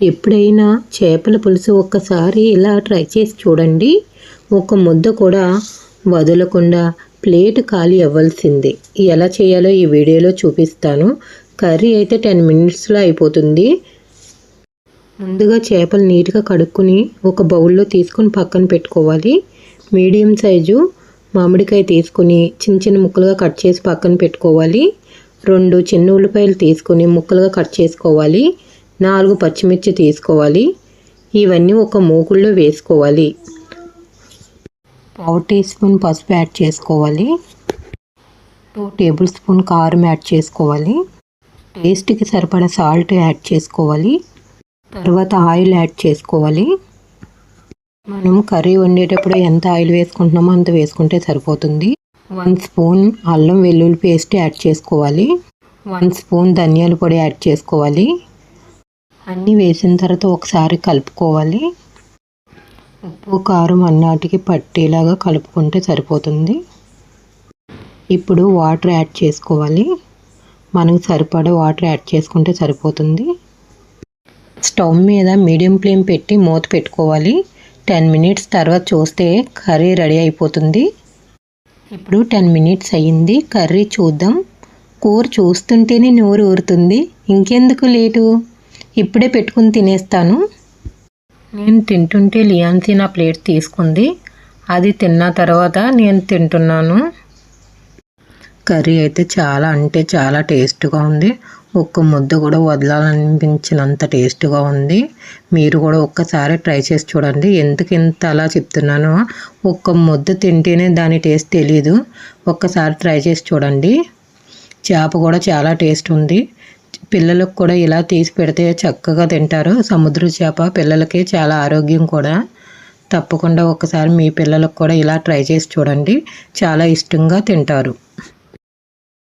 ఎప్పుడైనా చేపల పులుసు ఒక్కసారి ఇలా ట్రై చేసి చూడండి. ఒక ముద్ద కూడా వదలకుండా ప్లేట్ ఖాళీ అవ్వాల్సిందే. ఎలా చేయాలో ఈ వీడియోలో చూపిస్తాను. కర్రీ అయితే 10 మినిట్స్లో అయిపోతుంది. ముందుగా చేపలు నీట్గా కడుక్కొని ఒక బౌల్లో తీసుకొని పక్కన పెట్టుకోవాలి. మీడియం సైజు మామిడికాయ తీసుకొని చిన్న చిన్న ముక్కలుగా కట్ చేసి పక్కన పెట్టుకోవాలి. 2 చిన్న ఉల్లిపాయలు తీసుకొని ముక్కలుగా కట్ చేసుకోవాలి. 4 పచ్చిమిర్చి తీసుకోవాలి. ఇవన్నీ ఒక మూకుల్లో వేసుకోవాలి. 1/2 టీ స్పూన్ పసుపు యాడ్ చేసుకోవాలి. 2 టేబుల్ స్పూన్ కారం యాడ్ చేసుకోవాలి. టేస్ట్కి సరిపడా సాల్ట్ యాడ్ చేసుకోవాలి. తర్వాత ఆయిల్ యాడ్ చేసుకోవాలి. మనం కర్రీ వండేటప్పుడు ఎంత ఆయిల్ వేసుకుంటున్నామో అంత వేసుకుంటే సరిపోతుంది. 1 స్పూన్ అల్లం వెల్లుల్లి పేస్ట్ యాడ్ చేసుకోవాలి. 1 స్పూన్ ధనియాల పొడి యాడ్ చేసుకోవాలి. అన్నీ వేసిన తర్వాత ఒకసారి కలుపుకోవాలి. ఉప్పు కారం అన్నిటికి పట్టేలాగా కలుపుకుంటే సరిపోతుంది. ఇప్పుడు వాటర్ యాడ్ చేసుకోవాలి. మనకు సరిపడా వాటర్ యాడ్ చేసుకుంటే సరిపోతుంది. స్టవ్ మీద మీడియం ఫ్లేమ్ పెట్టి మూత పెట్టుకోవాలి. 10 మినిట్స్ తర్వాత చూస్తే కర్రీ రెడీ అయిపోతుంది. ఇప్పుడు 10 మినిట్స్ అయ్యింది. కర్రీ చూద్దాం. కూర చూస్తుంటేనే నోరు ఊరుతుంది. ఇంకెందుకు లేటు, ఇప్పుడే పెట్టుకుని తినేస్తాను. నేను తింటుంటే లియాన్సీ నా ప్లేట్ తీసుకుంది. అది తిన్న తర్వాత నేను తింటున్నాను. కర్రీ అయితే చాలా అంటే చాలా టేస్ట్గా ఉంది. ఒక్క ముద్ద కూడా వదలాలనిపించినంత టేస్ట్గా ఉంది. మీరు కూడా ఒక్కసారి ట్రై చేసి చూడండి. ఎందుకు ఇంత అలా చెప్తున్నానో, ఒక్క ముద్ద తింటేనే దాని టేస్ట్ తెలీదు. ఒక్కసారి ట్రై చేసి చూడండి. చేప కూడా చాలా టేస్ట్ ఉంది. పిల్లలకు కూడా ఇలా తీసి పెడితే చక్కగా తింటారు. సముద్ర చేప పిల్లలకి చాలా ఆరోగ్యం కూడా. తప్పకుండా ఒకసారి మీ పిల్లలకు కూడా ఇలా ట్రై చేసి చూడండి. చాలా ఇష్టంగా తింటారు.